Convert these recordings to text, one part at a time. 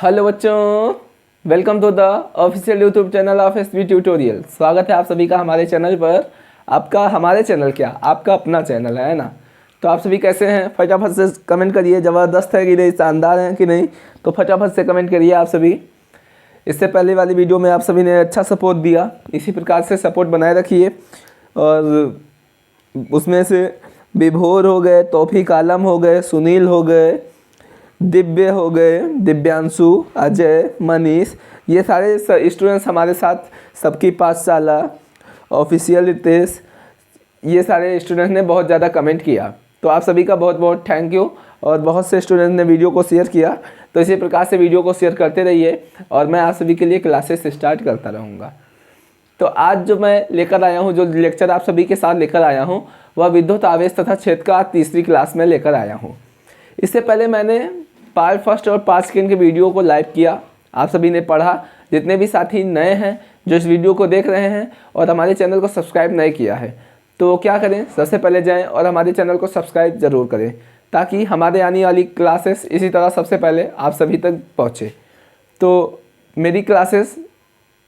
Hello बच्चों, welcome to the official YouTube channel of SB tutorial. स्वागत है आप सभी का हमारे चैनल पर। आपका हमारे चैनल क्या, आपका अपना चैनल है ना। तो आप सभी कैसे हैं? फटाफट से कमेंट करिए, ज़बरदस्त है कि नहीं, शानदार हैं कि नहीं। तो फटाफट से कमेंट करिए आप सभी। इससे पहले वाली वीडियो में आप सभी ने अच्छा सपोर्ट दिया, इसी प्रकार से सपोर्ट बनाए रखिए। और उसमें से विभोर हो गए, तौफीक आलम हो गए, सुनील हो गए, दिव्य हो गए, दिव्यांशु, अजय, मनीष, ये सारे स्टूडेंट्स हमारे साथ सबकी पाठशाला, ऑफिशियल रितेश, ये सारे स्टूडेंट्स ने बहुत ज़्यादा कमेंट किया। तो आप सभी का बहुत बहुत थैंक यू। और बहुत से स्टूडेंट्स ने वीडियो को शेयर किया। तो इसी प्रकार से वीडियो को शेयर करते रहिए और मैं आप सभी के लिए क्लासेस स्टार्ट करता रहूँगा। तो आज जो मैं लेकर आया हूँ, जो लेक्चर आप सभी के साथ लेकर आया हूँ, वह विद्युत आवेश तथा क्षेत्र का तीसरी क्लास में लेकर आया हूँ। इससे पहले मैंने पार्ट फर्स्ट और पार्ट सेकेंड के वीडियो को लाइव किया, आप सभी ने पढ़ा। जितने भी साथी नए हैं जो इस वीडियो को देख रहे हैं और हमारे चैनल को सब्सक्राइब नहीं किया है, तो क्या करें, सबसे पहले जाएं और हमारे चैनल को सब्सक्राइब ज़रूर करें, ताकि हमारे आने वाली क्लासेस इसी तरह सबसे पहले आप सभी तक पहुँचे। तो मेरी क्लासेस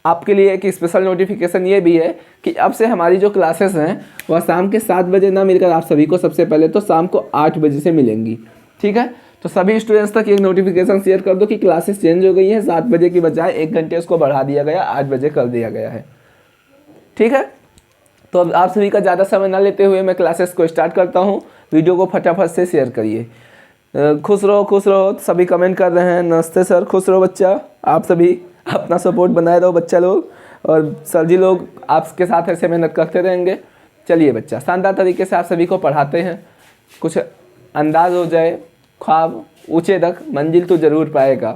आपके लिए एक स्पेशल नोटिफिकेशन ये भी है कि अब से हमारी जो क्लासेस हैं वह शाम के 7 बजे ना मिलकर आप सभी को सबसे पहले तो शाम को 8 बजे से मिलेंगी। ठीक है, तो सभी स्टूडेंट्स तक एक नोटिफिकेशन शेयर कर दो कि क्लासेस चेंज हो गई हैं, 7 बजे की बजाय 1 घंटे उसको बढ़ा दिया गया, 8 बजे कर दिया गया है। ठीक है, तो अब आप सभी का ज़्यादा समय ना लेते हुए मैं क्लासेस को स्टार्ट करता हूँ। वीडियो को फटाफट से शेयर करिए। खुश रहो, सभी कमेंट कर रहे हैं। नमस्ते सर, खुश रहो बच्चा, आप सभी अपना सपोर्ट बनाए रहो बच्चा लोग, और सर जी लोग आपके साथ ऐसे मेहनत करते रहेंगे। चलिए बच्चा, शानदार तरीके से आप सभी को पढ़ाते हैं, कुछ अंदाज हो जाए। ख्वाब ऊंचे रख, मंजिल तो ज़रूर पाएगा।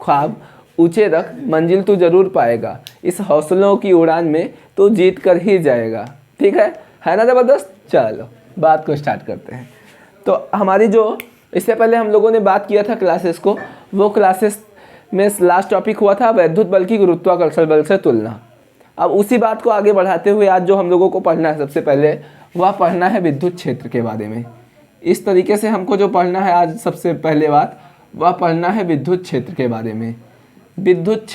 ख्वाब ऊंचे रख, मंजिल तो ज़रूर पाएगा। इस हौसलों की उड़ान में तो जीत कर ही जाएगा। ठीक है ना ज़बरदस्त। चलो बात को स्टार्ट करते हैं। तो हमारी जो इससे पहले हम लोगों ने बात किया था क्लासेस को, वो क्लासेस में लास्ट टॉपिक हुआ था वैद्युत बल की गुरुत्वाकर्षण बल से तुलना। अब उसी बात को आगे बढ़ाते हुए आज जो हम लोगों को पढ़ना है, सबसे पहले वह पढ़ना है विद्युत क्षेत्र के बारे में। इस तरीके से हमको जो पढ़ना है आज, सबसे पहले बात वह पढ़ना है विद्युत क्षेत्र के बारे में। विद्युत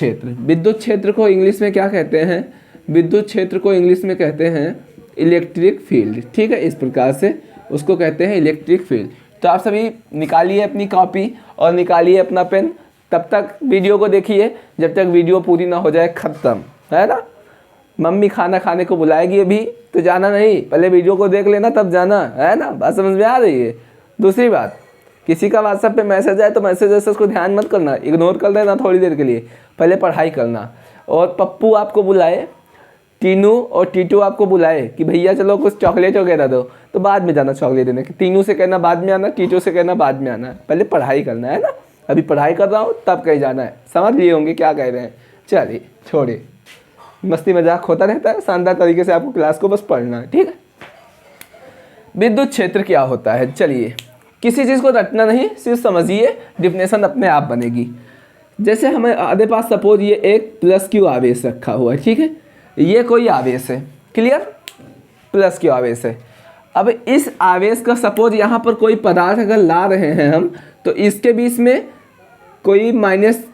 क्षेत्र को इंग्लिश में क्या कहते हैं? विद्युत क्षेत्र को इंग्लिश में कहते हैं इलेक्ट्रिक फील्ड। ठीक है, इस प्रकार से उसको कहते हैं इलेक्ट्रिक फील्ड। तो आप सभी निकालिए अपनी कॉपी और निकालिए अपना पेन, तब तक वीडियो को देखिए जब तक वीडियो पूरी ना हो जाए ख़त्म, है ना। मम्मी खाना खाने को बुलाएगी अभी, तो जाना नहीं, पहले वीडियो को देख लेना तब जाना, है ना। बात समझ में आ रही है? दूसरी बात, किसी का व्हाट्सएप पे मैसेज आए तो मैसेज उसको ध्यान मत करना, इग्नोर कर देना थोड़ी देर के लिए, पहले पढ़ाई करना। और पप्पू आपको बुलाए, टीनू और टीटू आपको बुलाए कि भैया चलो कुछ चॉकलेट वगैरह दो, तो बाद में जाना चॉकलेट देने। टीनू से कहना बाद में आना, टीटू से कहना बाद में आना, पहले पढ़ाई करना, है ना। अभी पढ़ाई कर रहा हूँ तब कहीं जाना है, समझ लिए होंगे क्या कह रहे हैं। चलिए छोड़िए, मस्ती मजाक होता रहता है, शानदार तरीके से आपको क्लास को बस पढ़ना है। ठीक है, विद्युत क्षेत्र क्या होता है? चलिए, किसी चीज़ को रटना नहीं, सिर्फ समझिए, डिफिनेशन अपने आप बनेगी। जैसे हमें आधे पास सपोज ये एक प्लस क्यू आवेश रखा हुआ है। ठीक है, ये कोई आवेश है, क्लियर, प्लस क्यू आवेश है। अब इस आवेश का सपोज यहाँ पर कोई पदार्थ अगर ला रहे हैं हम, तो इसके बीच में कोई माइनस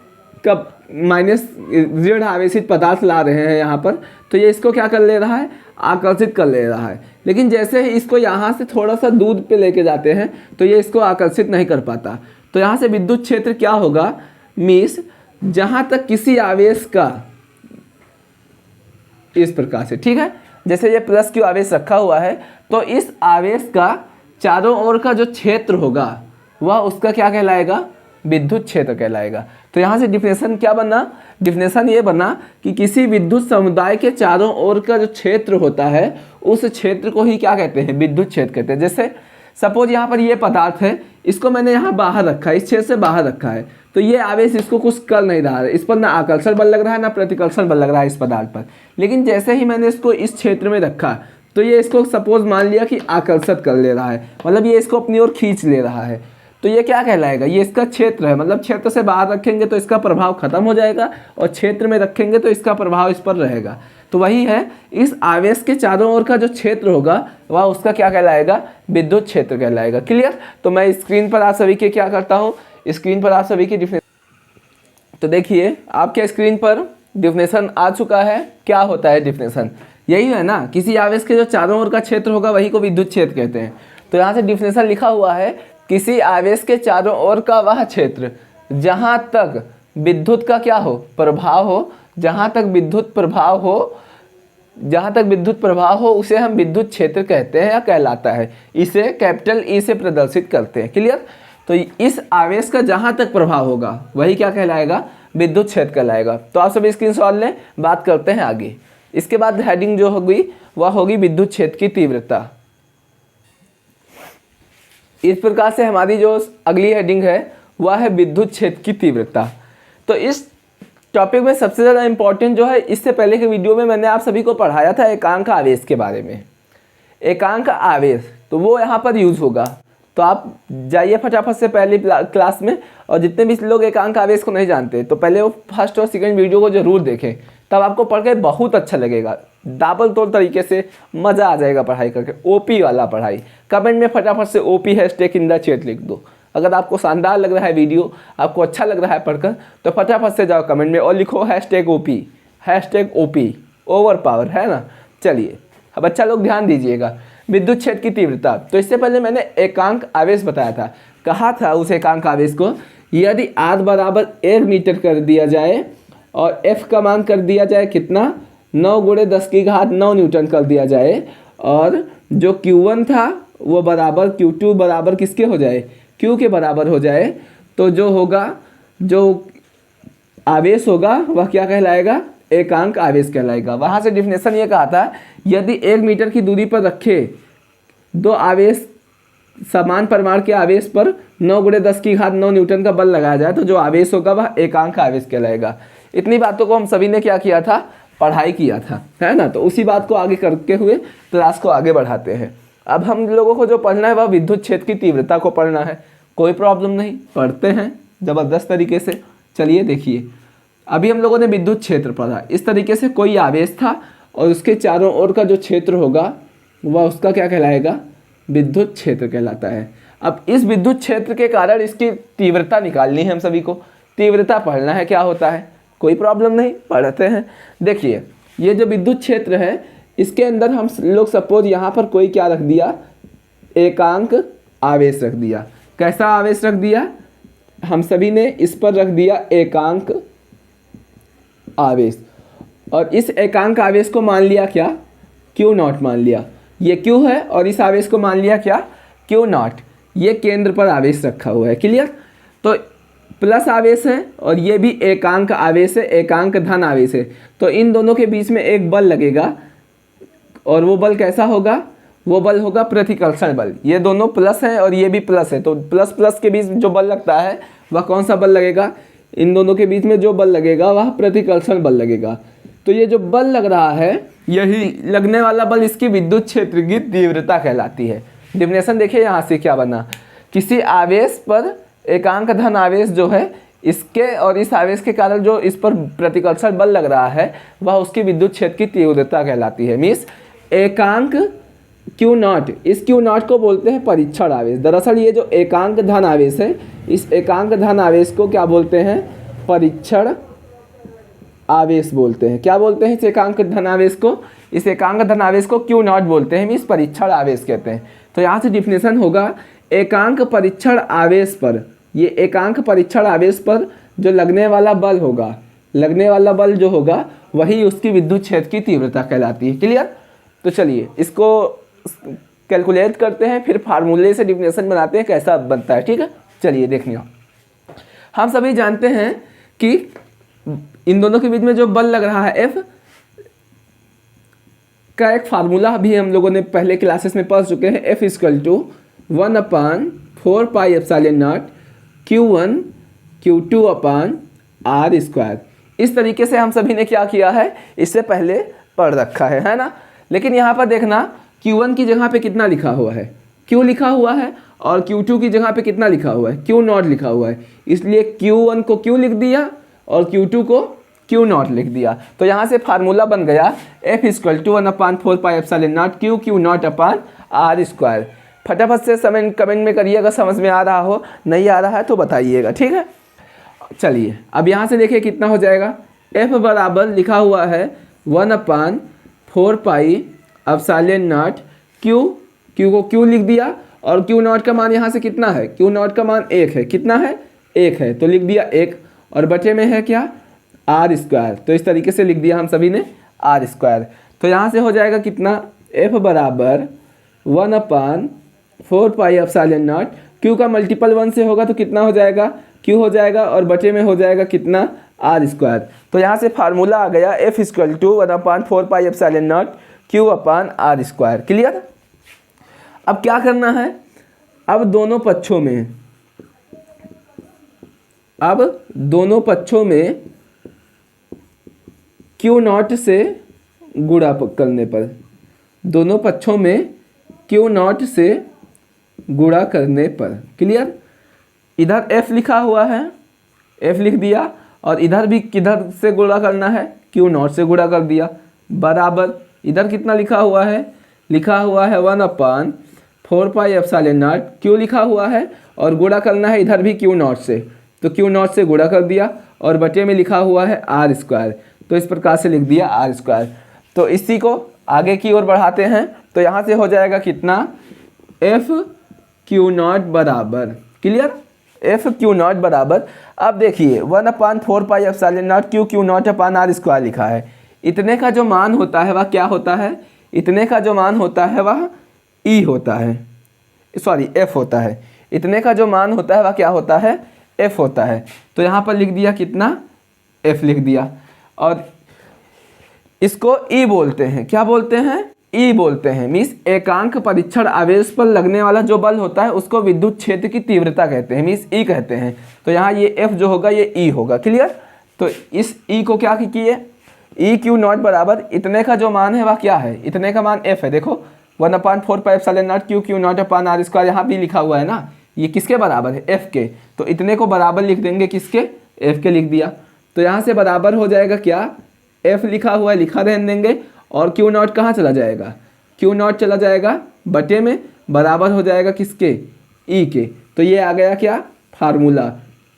ऋण आवेशित पदार्थ ला रहे हैं यहाँ पर, तो ये इसको क्या कर ले रहा है? आकर्षित कर ले रहा है। लेकिन जैसे ही इसको यहाँ से थोड़ा सा दूर पे लेके जाते हैं तो ये इसको आकर्षित नहीं कर पाता। तो यहाँ से विद्युत क्षेत्र क्या होगा? मीन्स जहाँ तक किसी आवेश का, इस प्रकार से, ठीक है, जैसे ये प्लस क्यू आवेश रखा हुआ है, तो इस आवेश का चारों ओर का जो क्षेत्र होगा वह उसका क्या कहलाएगा? विद्युत क्षेत्र कहलाएगा। तो यहाँ से डिफिनेशन क्या बना? डिफिनेशन ये बना कि किसी विद्युत समुदाय के चारों ओर का जो क्षेत्र होता है उस क्षेत्र को ही क्या कहते हैं? विद्युत क्षेत्र कहते हैं। जैसे सपोज यहाँ पर ये पदार्थ है, इसको मैंने यहाँ बाहर रखा है, इस क्षेत्र से बाहर रखा है, तो ये आवेश इसको कुछ कर नहीं रहा है, इस पर ना आकर्षण बल लग रहा है ना प्रतिकर्षण बल लग रहा है इस पदार्थ पर। लेकिन जैसे ही मैंने इसको इस क्षेत्र में रखा तो ये इसको सपोज मान लिया कि आकर्षित कर ले रहा है, मतलब ये इसको अपनी ओर खींच ले रहा है। तो ये क्या कहलाएगा? ये इसका क्षेत्र है, मतलब क्षेत्र से बाहर रखेंगे तो इसका प्रभाव खत्म हो जाएगा और क्षेत्र में रखेंगे तो इसका प्रभाव इस पर रहेगा। तो वही है, इस आवेश के चारों ओर का जो क्षेत्र होगा वह उसका क्या कहलाएगा? विद्युत क्षेत्र कहलाएगा। क्लियर? तो मैं स्क्रीन पर आप सभी के क्या करता हूँ, स्क्रीन पर आप सभी की तो देखिए आपके स्क्रीन पर डिफिनेशन आ चुका है। क्या होता है डिफिनेशन? यही है ना, किसी आवेश के जो चारों ओर का क्षेत्र होगा वही को विद्युत क्षेत्र कहते हैं। तो यहाँ से डिफिनेशन लिखा हुआ है, किसी आवेश के चारों ओर का वह क्षेत्र जहाँ तक विद्युत का क्या हो, प्रभाव हो, जहाँ तक विद्युत प्रभाव हो, जहाँ तक विद्युत प्रभाव हो उसे हम विद्युत क्षेत्र कहते हैं या कहलाता है। इसे कैपिटल ई से प्रदर्शित करते हैं। क्लियर? तो इस आवेश का जहाँ तक प्रभाव होगा वही क्या कहलाएगा, विद्युत क्षेत्र कहलाएगा। तो आप सभी स्क्रीनशॉट लें, बात करते हैं आगे। इसके बाद हेडिंग जो होगी वह होगी विद्युत क्षेत्र की तीव्रता। इस प्रकार से हमारी जो अगली हेडिंग है वह है विद्युत क्षेत्र की तीव्रता। तो इस टॉपिक में सबसे ज़्यादा इंपॉर्टेंट जो है, इससे पहले के वीडियो में मैंने आप सभी को पढ़ाया था एकांक आवेश के बारे में। एकांक आवेश तो वो यहाँ पर यूज होगा। तो आप जाइए फटाफट से पहली क्लास में, और जितने भी लोग एकांक आवेश को नहीं जानते तो पहले वो फर्स्ट और सेकंड वीडियो को जरूर देखें, तब आपको पढ़ के बहुत अच्छा लगेगा। दाबल तोड़ तरीके से मज़ा आ जाएगा पढ़ाई करके। ओपी वाला पढ़ाई। कमेंट में फटाफट से OP hashtag in the chat लिख दो। अगर आपको शानदार लग रहा है वीडियो, आपको अच्छा लग रहा है पढ़कर, तो फटाफट से जाओ कमेंट में और लिखो हैशटैग ओपी ओवर पावर, है ना। चलिए अब अच्छा लोग ध्यान दीजिएगा। विद्युत क्षेत्र की तीव्रता। तो इससे पहले मैंने एकांक आवेश बताया था। कहा था उस एकांक आवेश को, यदि R बराबर 1 मीटर कर दिया जाए और F का मान कर दिया जाए कितना, 9 × 10⁹ न्यूटन कर दिया जाए, और जो Q1 था वो बराबर Q2 बराबर किसके हो जाए, Q के बराबर हो जाए, तो जो होगा, जो आवेश होगा वह क्या कहलाएगा, एकांक आवेश कहलाएगा। वहाँ से डिफिनेशन ये कहा था, यदि 1 मीटर की दूरी पर रखे दो आवेश समान परिमाण के आवेश पर 9 × 10⁹ न्यूटन का बल लगाया जाए तो जो आवेश होगा वह एकांक आवेश कहलाएगा। इतनी बातों को हम सभी ने क्या किया था, पढ़ाई किया था, है ना। तो उसी बात को आगे करते हुए क्लास को आगे बढ़ाते हैं। अब हम लोगों को जो पढ़ना है वह विद्युत क्षेत्र की तीव्रता को पढ़ना है। कोई प्रॉब्लम नहीं, पढ़ते हैं ज़बरदस्त तरीके से। चलिए देखिए, अभी हम लोगों ने विद्युत क्षेत्र पढ़ा। इस तरीके से कोई आवेश था और उसके चारों ओर का जो क्षेत्र होगा वह उसका क्या कहलाएगा, विद्युत क्षेत्र कहलाता है। अब इस विद्युत क्षेत्र के कारण इसकी तीव्रता निकालनी है हम सभी को। तीव्रता पढ़ना है क्या होता है, कोई प्रॉब्लम नहीं, पढ़ते हैं। देखिए ये जो विद्युत क्षेत्र है इसके अंदर हम लोग सपोज यहाँ पर कोई क्या रख दिया, एकांक आवेश रख दिया। कैसा आवेश रख दिया, हम सभी ने इस पर रख दिया एकांक आवेश, और इस एकांक आवेश को मान लिया क्या, Q0 मान लिया। ये Q है और इस आवेश को मान लिया क्या, Q0। ये केंद्र पर आवेश रखा हुआ है। क्लियर? तो प्लस आवेश है और ये भी एकांक आवेश है, एकांक धन आवेश है। तो इन दोनों के बीच में एक बल लगेगा, और वो बल कैसा होगा, वो बल होगा प्रतिकर्षण बल। ये दोनों प्लस हैं और ये भी प्लस है, तो प्लस प्लस के बीच जो बल लगता है वह कौन सा बल लगेगा, इन दोनों के बीच में जो बल लगेगा वह प्रतिकर्षण बल लगेगा। तो ये जो बल लग रहा है, यही लगने वाला बल इसकी विद्युत क्षेत्र की तीव्रता कहलाती है। डिफिनेशन देखिए यहाँ से क्या बना, किसी आवेश पर एकांक धन आवेश जो है इसके और इस आवेश के कारण जो इस पर प्रतिकर्षण बल लग रहा है वह उसकी विद्युत क्षेत्र की तीव्रता कहलाती है। मीन्स एकांक Q0, इस Q0 को बोलते हैं परीक्षण आवेश। दरअसल ये जो एकांक धन आवेश है, इस एकांक धन आवेश को क्या बोलते हैं, परीक्षण आवेश बोलते हैं। क्या बोलते हैं इस एकांक धन आवेश को, इस एकांक धन आवेश को Q0 बोलते हैं, मीन्स परीक्षण आवेश कहते हैं। तो यहाँ से डिफिनेशन होगा, एकांक परीक्षण आवेश पर, ये एकांक परीक्षण आवेश पर जो लगने वाला बल होगा, लगने वाला बल जो होगा वही उसकी विद्युत क्षेत्र की तीव्रता कहलाती है। क्लियर? तो चलिए इसको कैलकुलेट करते हैं, फिर फार्मूले से डिफिनेशन बनाते हैं कैसा बनता है। ठीक है, चलिए देखने। हम सभी जानते हैं कि इन दोनों के बीच में जो बल लग रहा है F का एक फार्मूला भी हम लोगों ने पहले क्लासेस में पढ़ चुके हैं। F = 1/4πε0 Q1 Q2/R²। इस तरीके से हम सभी ने क्या किया है, इससे पहले पढ़ रखा है ना। लेकिन यहाँ पर देखना, Q1 की जगह पे कितना लिखा हुआ है, Q लिखा हुआ है, और Q2 की जगह पे कितना लिखा हुआ है, Q0 लिखा हुआ है। इसलिए Q1 को Q लिख दिया और Q2 को Q0 लिख दिया। तो यहाँ से फार्मूला बन गया F = 1/4πε0 Q Q0/R²। फटाफट से कमेंट में करिए अगर समझ में आ रहा हो, नहीं आ रहा है तो बताइएगा। ठीक है, चलिए अब यहाँ से देखिए कितना हो जाएगा। एफ बराबर लिखा हुआ है 1/4 पाई क्यू, क्यू को क्यू लिख दिया और क्यू नॉट का मान यहाँ से कितना है, क्यू नॉट का मान 1 है, कितना है 1 है, तो लिख दिया 1 और बटे में है क्या आर स्क्वायर, तो इस तरीके से लिख दिया हम सभी ने आर स्क्वायर। तो यहाँ से हो जाएगा कितना, एफ बराबर 1/4 पाई क्यू का मल्टीपल 1 से होगा तो कितना हो जाएगा, क्यू हो जाएगा और बटे में हो जाएगा कितना आर स्क्वायर। तो यहाँ से फार्मूला आ गया F equal to 1/4 pi Q upon R square. Clear. अब क्या करना है, अब दोनों पक्षों में क्यू नॉट से गुणा करने पर, दोनों पक्षों में क्यू नॉट से गुणा करने पर, क्लियर। इधर f लिखा हुआ है, f लिख दिया और इधर भी किधर से गुणा करना है, क्यू नॉट से गुणा कर दिया, बराबर इधर कितना लिखा हुआ है, लिखा हुआ है 1/4 पाई क्यू लिखा हुआ है और गुणा करना है इधर भी क्यू नॉट से, तो क्यू नॉट से गुणा कर दिया और बटे में लिखा हुआ है आर स्क्वायर, तो इस प्रकार से लिख दिया आर स्क्वायर। तो इसी को आगे की ओर बढ़ाते हैं, तो यहाँ से हो जाएगा कितना एफ क्यू नॉट बराबर, क्लियर, एफ क्यू नॉट बराबर। अब देखिए 1/4 pi Q naught upon R square लिखा है, इतने का जो मान होता है वह क्या होता है, इतने का जो मान होता है वह ई होता है, सॉरी एफ होता है, इतने का जो मान होता है वह क्या होता है, एफ होता है। तो यहाँ पर लिख दिया कितना, एफ लिख दिया और इसको ई बोलते हैं, क्या बोलते हैं, ई बोलते हैं। मीन्स एकांक परीक्षण आवेश पर लगने वाला जो बल होता है उसको विद्युत क्षेत्र की तीव्रता कहते हैं, मीन्स ई कहते हैं। तो यहाँ ये एफ जो होगा ये ई होगा, क्लियर। तो इस ई को क्या किए, ई क्यू नॉट बराबर इतने का जो मान है वह क्या है, इतने का मान एफ है, देखो 1/4 Q naught upon R square यहाँ भी लिखा हुआ है ना, ये किसके बराबर है, एफ के, तो इतने को बराबर लिख देंगे किसके, एफ के लिख दिया। तो यहाँ से बराबर हो जाएगा क्या, एफ लिखा हुआ है लिखा रहने देंगे और क्यू नॉट कहाँ चला जाएगा, क्यू नॉट चला जाएगा बटे में, बराबर हो जाएगा किसके, ई के। तो ये आ गया क्या फार्मूला,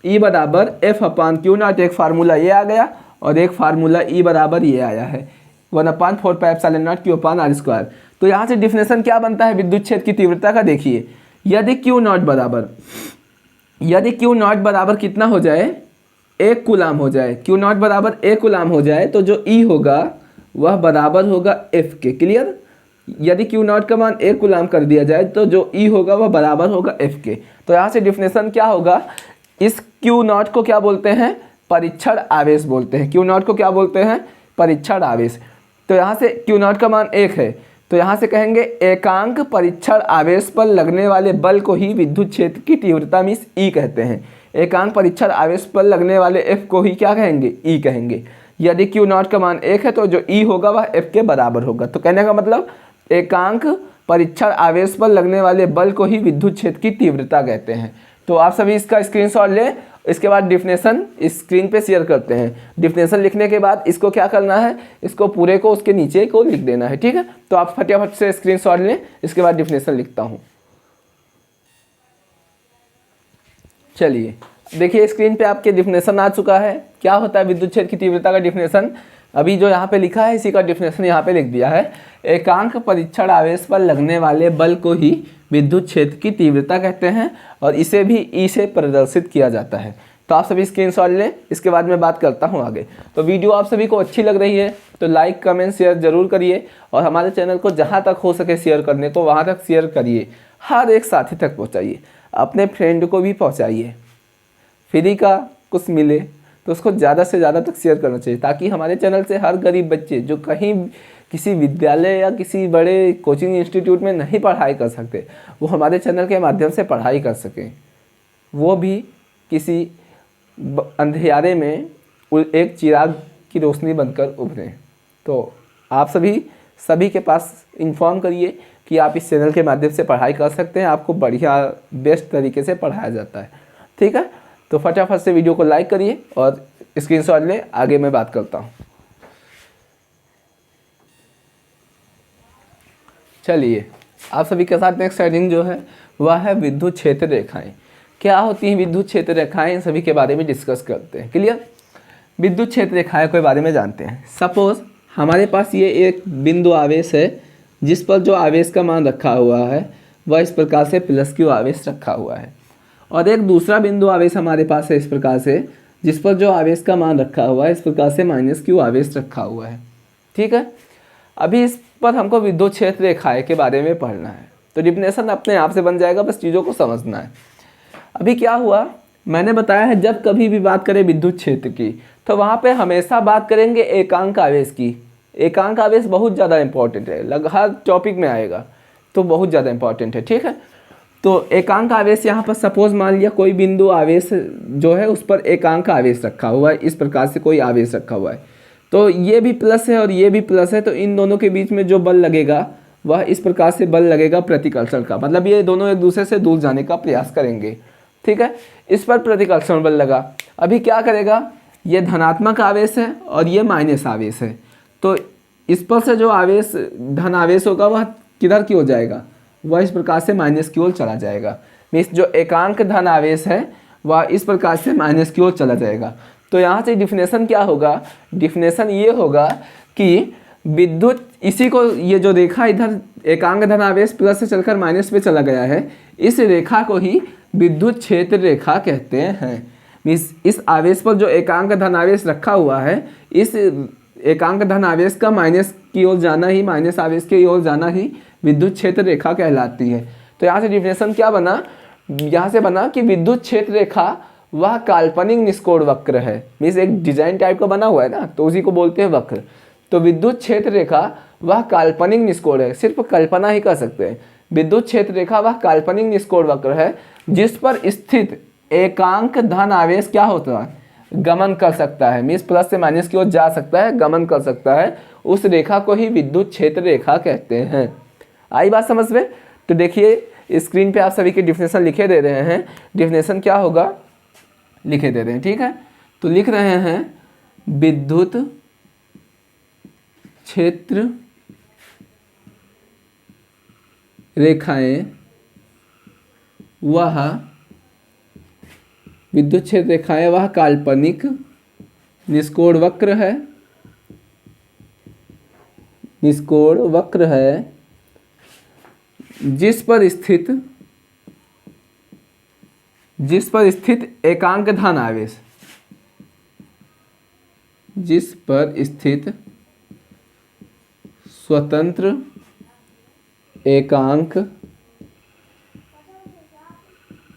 ई बराबर एफ अपान क्यू नॉट, एक फार्मूला ये आ गया और एक फार्मूला ई बराबर ये आया है 1/4 क्यू अपान आर स्क्वायर। तो यहाँ से डिफिनेशन क्या बनता है विद्युत क्षेत्र की तीव्रता का, देखिए यदि क्यू नॉट बराबर कितना हो जाए, 1 कूलाम हो जाए, क्यू नॉट बराबर 1 कूलाम हो जाए तो जो ई होगा वह बराबर होगा एफ के, क्लियर। यदि क्यू नॉट का मान 1 कूलाम कर दिया जाए तो जो ई होगा वह बराबर होगा एफ के। तो यहाँ से डिफिनेशन क्या होगा, इस क्यू नॉट को क्या बोलते हैं, परीक्षण आवेश बोलते हैं, क्यू नॉट को क्या बोलते हैं, परीक्षण आवेश। तो यहाँ से क्यू नॉट का मान 1 है, तो यहाँ से कहेंगे एकांक परीक्षण आवेश पर लगने वाले बल को ही विद्युत क्षेत्र की तीव्रता मीन्स ई कहते हैं। एकांक परीक्षण आवेश पर लगने वाले एफ को ही क्या कहेंगे, ई कहेंगे। यदि क्यू नॉट का मान 1 है तो जो ई होगा वह एफ के बराबर होगा। तो कहने का मतलब एकांक परीक्षण आवेश पर लगने वाले बल को ही विद्युत क्षेत्र की तीव्रता कहते हैं। तो आप सभी इसका स्क्रीनशॉट लें, इसके बाद डिफिनेशन स्क्रीन पे शेयर करते हैं। डिफिनेशन लिखने के बाद इसको क्या करना है, इसको पूरे को उसके नीचे को लिख देना है, ठीक है। तो आप फटाफट से स्क्रीनशॉट लें, इसके बाद डिफिनेशन लिखता हूँ। चलिए देखिए स्क्रीन पे आपके डिफिनेशन आ चुका है। क्या होता है विद्युत क्षेत्र की तीव्रता का डिफिनेशन, अभी जो यहाँ पे लिखा है इसी का डिफिनेशन यहाँ पे लिख दिया है। एकांक परीक्षण आवेश पर लगने वाले बल को ही विद्युत क्षेत्र की तीव्रता कहते हैं और इसे भी ई से प्रदर्शित किया जाता है। तो आप सभी स्क्रीनशॉट लें, इसके बाद मैं बात करता हूँ आगे। तो वीडियो आप सभी को अच्छी लग रही है तो लाइक कमेंट शेयर जरूर करिए और हमारे चैनल को जहाँ तक हो सके शेयर करने को वहाँ तक शेयर करिए, हर एक साथी तक पहुँचाइए, अपने फ्रेंड को भी पहुँचाइए। फ्री का कुछ मिले तो उसको ज़्यादा से ज़्यादा तक शेयर करना चाहिए ताकि हमारे चैनल से हर गरीब बच्चे जो कहीं किसी विद्यालय या किसी बड़े कोचिंग इंस्टीट्यूट में नहीं पढ़ाई कर सकते वो हमारे चैनल के माध्यम से पढ़ाई कर सकें, वो भी किसी अंधियारे में एक चिराग की रोशनी बनकर उभरें। तो आप सभी के पास इन्फॉर्म करिए कि आप इस चैनल के माध्यम से पढ़ाई कर सकते हैं, आपको बढ़िया बेस्ट तरीके से पढ़ाया जाता है, ठीक है। तो फटाफट से वीडियो को लाइक करिए और स्क्रीनशॉट लें, आगे मैं बात करता हूँ। चलिए आप सभी के साथ नेक्स्ट हेडिंग जो है वह है विद्युत क्षेत्र रेखाएं। क्या होती हैं विद्युत क्षेत्र रेखाएं, इन सभी के बारे में डिस्कस करते हैं। क्लियर। विद्युत क्षेत्र रेखाएं के बारे में जानते हैं। सपोज हमारे पास ये एक बिंदु आवेश है जिस पर जो आवेश का मान रखा हुआ है वह इस प्रकार से +Q आवेश रखा हुआ है, और एक दूसरा बिंदु आवेश हमारे पास है इस प्रकार से, जिस पर जो आवेश का मान रखा हुआ है इस प्रकार से -Q आवेश रखा हुआ है। ठीक है। अभी इस पर हमको विद्युत क्षेत्र रेखाएं के बारे में पढ़ना है, तो डिफिनेशन अपने आप से बन जाएगा, बस चीज़ों को समझना है। अभी क्या हुआ, मैंने बताया है जब कभी भी बात करें विद्युत क्षेत्र की तो वहाँ पे हमेशा बात करेंगे एकांक आवेश की। एकांक आवेश बहुत ज़्यादा इंपॉर्टेंट है, हर टॉपिक में आएगा तो बहुत ज़्यादा इंपॉर्टेंट है। ठीक है। तो एकांक आवेश यहाँ पर सपोज मान लिया कोई बिंदु आवेश जो है उस पर एकांक आवेश रखा हुआ है, इस प्रकार से कोई आवेश रखा हुआ है, तो ये भी प्लस है और ये भी प्लस है, तो इन दोनों के बीच में जो बल लगेगा वह इस प्रकार से बल लगेगा प्रतिकर्षण का, मतलब ये दोनों एक दूसरे से दूर जाने का प्रयास करेंगे। ठीक है। इस पर प्रतिकर्षण बल लगा। अभी क्या करेगा, ये धनात्मक आवेश है और ये माइनस आवेश है, तो इस पर से जो आवेश धन आवेश होगा वह किधर की हो जाएगा, वह इस प्रकार से -Q ओर चला जाएगा। मीन्स जो एकांक धन आवेश है वह इस प्रकार से -Q ओर चला जाएगा। तो यहाँ से डिफिनेशन क्या होगा, डिफिनेशन ये होगा कि विद्युत इसी को, ये जो रेखा इधर एकांक धन आवेश प्लस से चलकर माइनस पे चला गया है, इस रेखा को ही विद्युत क्षेत्र रेखा कहते हैं। मीन्स इस आवेश पर जो एकांक धन आवेश रखा हुआ है, इस एकांक धन आवेश का माइनस की ओर जाना ही, माइनस आवेश की ओर जाना ही विद्युत क्षेत्र रेखा कहलाती है। तो यहाँ से डिफिनेशन क्या बना, यहाँ से बना कि विद्युत क्षेत्र रेखा वह काल्पनिक निष्कोण वक्र है। मीन्स एक डिजाइन टाइप का बना हुआ है ना, तो उसी को बोलते हैं वक्र। तो विद्युत क्षेत्र रेखा वह काल्पनिक निष्कोण है, सिर्फ कल्पना ही कर सकते हैं। विद्युत क्षेत्र रेखा वह काल्पनिक निष्कोण वक्र है जिस पर स्थित एकांक धन आवेश क्या होता है, गमन कर सकता है। मीन्स प्लस से माइनस की ओर जा सकता है, गमन कर सकता है, उस रेखा को ही विद्युत क्षेत्र रेखा कहते हैं। आई बात समझ में। तो देखिए स्क्रीन पे आप सभी के डिफिनेशन लिखे दे रहे हैं। डिफिनेशन क्या होगा लिखे दे रहे हैं। ठीक है। तो लिख रहे हैं विद्युत क्षेत्र रेखाएं वह विद्युत क्षेत्र रेखाएं वह काल्पनिक निष्कोण वक्र है, निष्कोण वक्र है जिस पर स्थित एकांक धन आवेश, जिस पर स्थित स्वतंत्र एकांक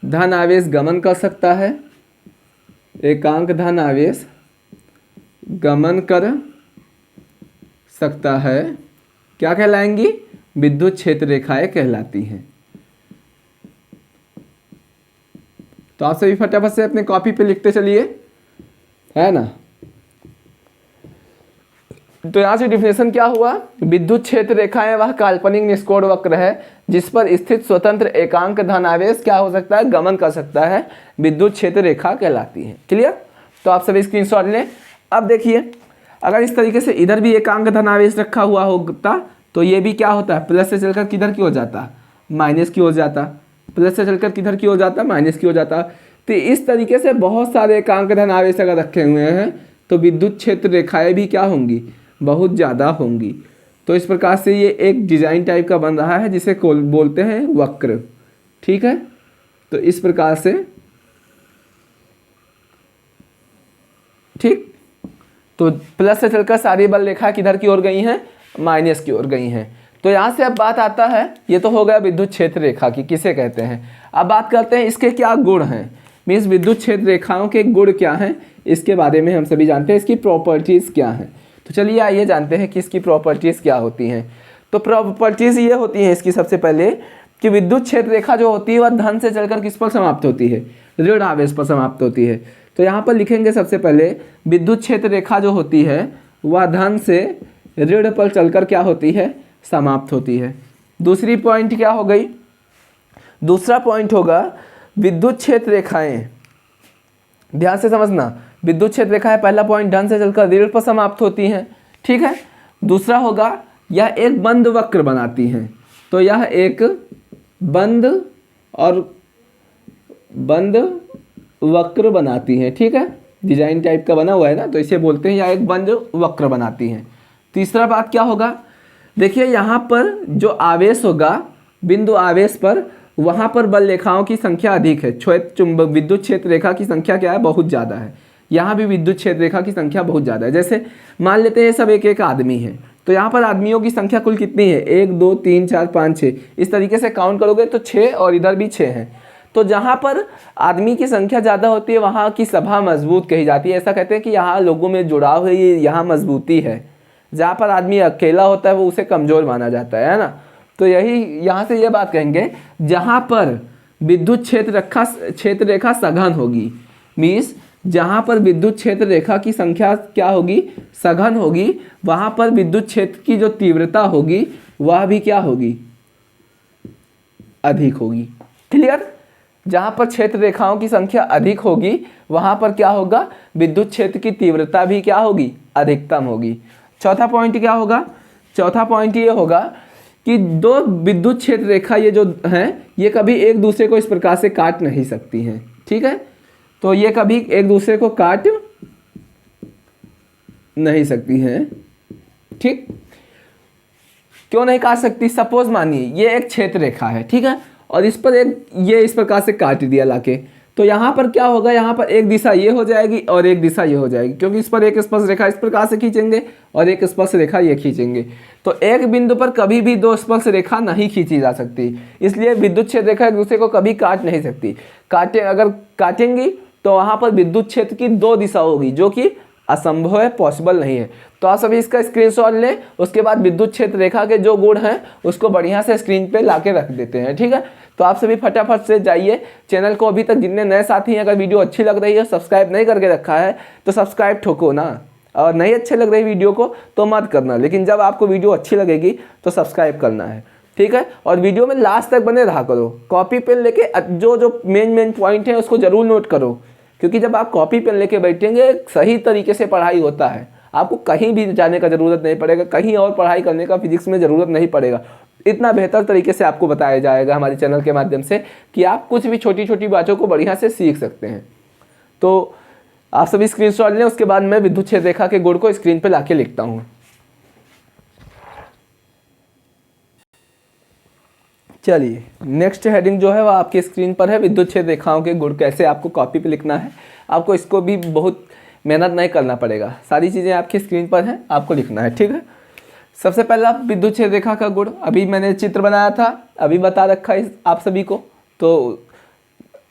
धन आवेश गमन कर सकता है, एकांक धन आवेश गमन कर सकता है, क्या कहलाएंगी, विद्युत क्षेत्र रेखाएं कहलाती हैं। तो आप सभी फटाफट से अपने कॉपी पे लिखते चलिए, है ना। तो यहाँ से डिफिनेशन क्या हुआ, विद्युत क्षेत्र रेखाएं वह काल्पनिक निष्कोण वक्र है जिस पर स्थित स्वतंत्र एकांक धन आवेश क्या हो सकता है, गमन कर सकता है, विद्युत क्षेत्र रेखा कहलाती है। क्लियर। तो आप सभी स्क्रीनशॉट लें। अब देखिए अगर इस तरीके से इधर भी एकांक धन आवेश रखा हुआ होता तो ये भी क्या होता है, प्लस से चलकर किधर की हो जाता, माइनस की हो जाता, प्लस से चलकर किधर की हो जाता, माइनस की हो जाता। तो इस तरीके से बहुत सारे एकांक धन आवेश अगर रखे हुए हैं तो विद्युत क्षेत्र रेखाएं भी क्या होंगी, बहुत ज़्यादा होंगी। तो इस प्रकार से ये एक डिजाइन टाइप का बन रहा है जिसे बोलते हैं वक्र। ठीक है। तो इस प्रकार से, ठीक। तो प्लस से चलकर सारी बल रेखा किधर की ओर गई हैं, माइनस की ओर गई हैं। तो यहाँ से अब बात आता है, ये तो हो गया विद्युत क्षेत्र रेखा की, किसे कहते हैं। अब बात करते हैं इसके क्या गुण हैं, मीन्स विद्युत क्षेत्र रेखाओं के गुण क्या हैं, इसके बारे में हम सभी जानते हैं, इसकी प्रॉपर्टीज़ क्या हैं। तो चलिए आइए जानते हैं कि इसकी प्रॉपर्टीज़ क्या होती हैं। तो प्रॉपर्टीज़ ये होती हैं इसकी सबसे पहले कि विद्युत क्षेत्र रेखा जो होती है वह धन से चलकर किस पर समाप्त होती है, ऋण आवेश पर समाप्त होती है। तो यहाँ पर लिखेंगे सबसे पहले विद्युत क्षेत्र रेखा जो होती है वह धन से ऋण पर चलकर क्या होती है, समाप्त होती है। दूसरी पॉइंट क्या हो गई, दूसरा पॉइंट होगा विद्युत क्षेत्र रेखाएं, ध्यान से समझना, विद्युत क्षेत्र रेखाएं पहला पॉइंट धन से चलकर ऋण पर समाप्त होती हैं। ठीक है। दूसरा होगा यह एक बंद वक्र बनाती हैं। तो यह एक बंद और बंद वक्र बनाती हैं। ठीक है, डिजाइन टाइप का बना हुआ है ना, तो इसे बोलते हैं या एक बंद वक्र बनाती हैं। तीसरा बात क्या होगा, देखिए यहाँ पर जो आवेश होगा बिंदु आवेश पर, वहाँ पर बल रेखाओं की संख्या अधिक है। चुंबक विद्युत क्षेत्र रेखा की संख्या क्या है, बहुत ज़्यादा है। यहाँ भी विद्युत क्षेत्र रेखा की संख्या बहुत ज़्यादा है। जैसे मान लेते हैं सब एक एक आदमी है, तो यहाँ पर आदमियों की संख्या कुल कितनी है, 1 2 3 4 5 6, इस तरीके से काउंट करोगे तो 6 और इधर भी 6 हैं। तो जहाँ पर आदमी की संख्या ज़्यादा होती है वहाँ की सभा मजबूत कही जाती है। ऐसा कहते हैं कि यहाँ लोगों में जुड़ाव है, ये यहाँ मजबूती है। जहाँ पर आदमी अकेला होता है वो उसे कमज़ोर माना जाता है ना। तो यही यहाँ से ये बात कहेंगे, जहाँ पर विद्युत क्षेत्र रेखा सघन होगी, मीन्स जहाँ पर विद्युत क्षेत्र रेखा की संख्या क्या होगी, सघन होगी, वहाँ पर विद्युत क्षेत्र की जो तीव्रता होगी वह भी क्या होगी, अधिक होगी। क्लियर, जहाँ पर क्षेत्र रेखाओं की संख्या अधिक होगी वहाँ पर क्या होगा, विद्युत क्षेत्र की तीव्रता भी क्या होगी, अधिकतम होगी। चौथा पॉइंट क्या होगा, चौथा पॉइंट ये होगा कि दो विद्युत क्षेत्र रेखा ये जो हैं ये कभी एक दूसरे को इस प्रकार से काट नहीं सकती हैं। ठीक है, तो ये कभी एक दूसरे को काट नहीं सकती हैं। ठीक, क्यों नहीं काट सकती, सपोज मानिए ये एक क्षेत्र रेखा है, ठीक है, और इस पर एक ये इस प्रकार से काट दिया लाके, तो यहाँ पर क्या होगा, यहाँ पर एक दिशा ये हो जाएगी और एक दिशा ये हो जाएगी, क्योंकि इस पर एक स्पर्श रेखा इस प्रकार से खींचेंगे और एक स्पर्श रेखा ये खींचेंगे। तो एक बिंदु पर कभी भी दो स्पर्श रेखा नहीं खींची जा सकती, इसलिए विद्युत क्षेत्र रेखा एक दूसरे को कभी काट नहीं सकती। अगर काटेंगी तो वहाँ पर विद्युत क्षेत्र की दो दिशा होगी, जो कि असंभव है, पॉसिबल नहीं है। तो आप सभी इसका स्क्रीनशॉट लें, उसके बाद विद्युत क्षेत्र रेखा के जो गुण हैं उसको बढ़िया से स्क्रीन पे लाके रख देते हैं। ठीक है, तो आप सभी फटाफट से जाइए चैनल को, अभी तक जितने नए साथी हैं अगर वीडियो अच्छी लग रही है, सब्सक्राइब नहीं करके रखा है तो सब्सक्राइब ठोको ना, और नहीं अच्छे लग रही वीडियो को तो मत करना, लेकिन जब आपको वीडियो अच्छी लगेगी तो सब्सक्राइब करना है। ठीक है, और वीडियो में लास्ट तक बने रहा करो, कॉपी पेन लेके जो जो मेन पॉइंट है उसको जरूर नोट करो, क्योंकि जब आप कॉपी पेन लेके बैठेंगे सही तरीके से पढ़ाई होता है, आपको कहीं भी जाने का ज़रूरत नहीं पड़ेगा, कहीं और पढ़ाई करने का फिजिक्स में ज़रूरत नहीं पड़ेगा। इतना बेहतर तरीके से आपको बताया जाएगा हमारे चैनल के माध्यम से कि आप कुछ भी छोटी छोटी बातों को बढ़िया से सीख सकते हैं। तो आप सभी स्क्रीनशॉट लें, उसके बाद मैं विद्युत क्षेत्र रेखा के गुण को स्क्रीन पर लाके लिखता हूँ। चलिए, नेक्स्ट हेडिंग जो है वह आपके स्क्रीन पर है, विद्युत क्षेत्र रेखाओं के गुण कैसे आपको कॉपी पे लिखना है। आपको इसको भी बहुत मेहनत नहीं करना पड़ेगा, सारी चीज़ें आपकी स्क्रीन पर हैं, आपको लिखना है। ठीक है, सबसे पहला विद्युत क्षेत्र रेखा का गुण, अभी मैंने चित्र बनाया था, अभी बता रखा है आप सभी को, तो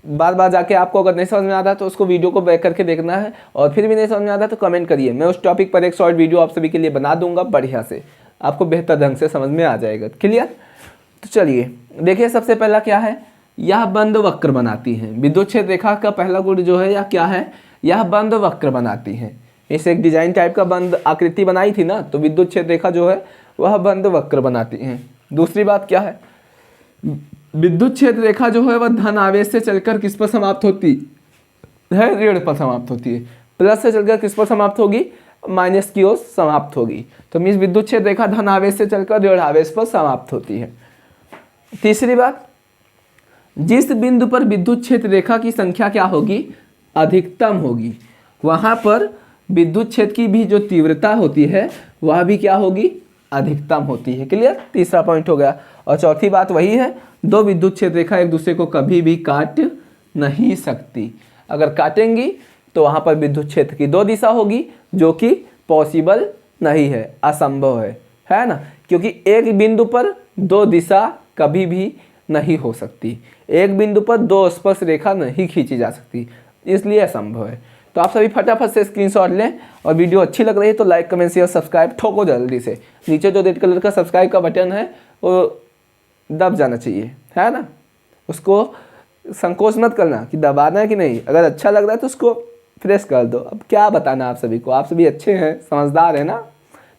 बार बार जाके आपको अगर नहीं समझ में आता तो उसको वीडियो को बैक करके देखना है, और फिर भी नहीं समझ में आता तो कमेंट करिए, मैं उस टॉपिक पर एक शॉर्ट वीडियो आप सभी के लिए बना दूंगा, बढ़िया से आपको बेहतर ढंग से समझ में आ जाएगा। क्लियर, तो चलिए देखिए, सबसे पहला क्या है, यह बंद वक्र बनाती हैं। विद्युत क्षेत्र रेखा का पहला गुण जो है यह क्या है, यह बंद वक्र बनाती हैं। इसे एक डिजाइन टाइप का बंद आकृति बनाई थी ना, तो विद्युत क्षेत्र रेखा जो है वह बंद वक्र बनाती हैं। दूसरी बात क्या है, विद्युत क्षेत्र रेखा जो है वह धन आवेश से चलकर किस पर समाप्त होती है, ऋण पर समाप्त होती है। प्लस से चलकर किस पर समाप्त होगी, माइनस की ओर समाप्त होगी। तो मीन्स विद्युत क्षेत्र रेखा धन आवेश से चलकर ऋण आवेश पर समाप्त होती है। तीसरी बात, जिस बिंदु पर विद्युत क्षेत्र रेखा की संख्या क्या होगी, अधिकतम होगी, वहाँ पर विद्युत क्षेत्र की भी जो तीव्रता होती है वह भी क्या होगी, अधिकतम होती है। क्लियर, तीसरा पॉइंट हो गया। और चौथी बात वही है, दो विद्युत क्षेत्र रेखा एक दूसरे को कभी भी काट नहीं सकती, अगर काटेंगी तो वहाँ पर विद्युत क्षेत्र की दो दिशा होगी, जो कि पॉसिबल नहीं है, असंभव है ना, क्योंकि एक बिंदु पर दो दिशा कभी भी नहीं हो सकती, एक बिंदु पर दो स्पर्श रेखा नहीं खींची जा सकती, इसलिए असंभव है। तो आप सभी फटाफट से स्क्रीनशॉट लें, और वीडियो अच्छी लग रही है तो लाइक कमेंट शेयर सब्सक्राइब ठोको जल्दी से। नीचे जो रेड कलर का सब्सक्राइब का बटन है वो दब जाना चाहिए, है ना, उसको संकोच मत करना कि दबाना है कि नहीं, अगर अच्छा लग रहा है तो उसको प्रेस कर दो। अब क्या बताना आप सभी को, आप सभी अच्छे हैं, समझदार हैं ना,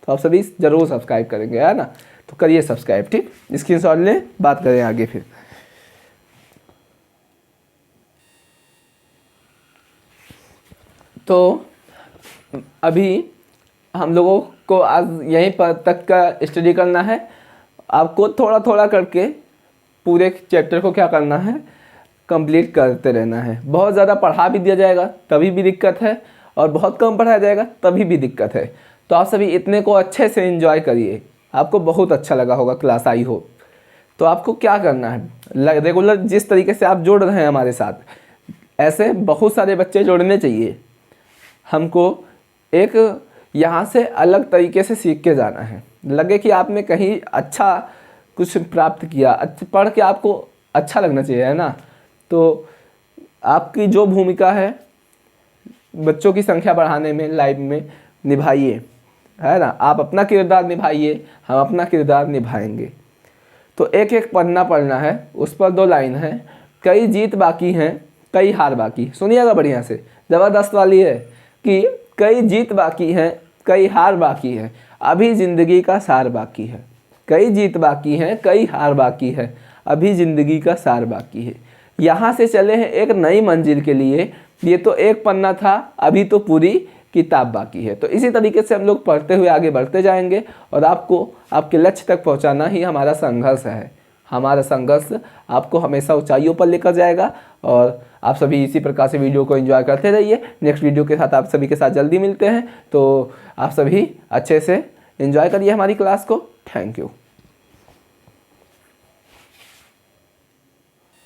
तो आप सभी ज़रूर सब्सक्राइब करेंगे, है ना, तो करिए सब्सक्राइब। ठीक, स्क्रीनशॉट लें, बात करें आगे फिर। तो अभी हम लोगों को आज यहीं पर तक का स्टडी करना है। आपको थोड़ा थोड़ा करके पूरे चैप्टर को क्या करना है, कंप्लीट करते रहना है। बहुत ज़्यादा पढ़ा भी दिया जाएगा तभी भी दिक्कत है, और बहुत कम पढ़ाया जाएगा तभी भी दिक्कत है। तो आप सभी इतने को अच्छे से एंजॉय करिए, आपको बहुत अच्छा लगा होगा क्लास, आई हो। तो आपको क्या करना है, रेगुलर जिस तरीके से आप जुड़ रहे हैं हमारे साथ, ऐसे बहुत सारे बच्चे जुड़ने चाहिए। हमको एक यहाँ से अलग तरीके से सीख के जाना है, लगे कि आपने कहीं अच्छा कुछ प्राप्त किया, अच्छा पढ़ के आपको अच्छा लगना चाहिए, है ना। तो आपकी जो भूमिका है बच्चों की संख्या बढ़ाने में लाइफ में निभाइए, है ना। आप अपना किरदार निभाइए, हम अपना किरदार निभाएंगे। तो एक एक पन्ना पढ़ना है, उस पर 2 लाइन है, कई जीत बाकी हैं कई हार बाकी। सुनिएगा बढ़िया से, ज़बरदस्त वाली है कि कई जीत बाकी हैं कई हार बाकी है, अभी ज़िंदगी का सार बाकी है। कई जीत बाकी हैं कई हार बाकी है, अभी ज़िंदगी का सार बाकी है। यहाँ से चले हैं एक नई मंजिल के लिए, ये तो एक पन्ना था, अभी तो पूरी किताब बाकी है। तो इसी तरीके से हम लोग पढ़ते हुए आगे बढ़ते जाएंगे, और आपको आपके लक्ष्य तक पहुंचाना ही हमारा संघर्ष है। हमारा संघर्ष आपको हमेशा ऊंचाइयों पर लेकर जाएगा, और आप सभी इसी प्रकार से वीडियो को एंजॉय करते रहिए। नेक्स्ट वीडियो के साथ आप सभी के साथ जल्दी मिलते हैं, तो आप सभी अच्छे से एंजॉय करिए हमारी क्लास को। Thank you.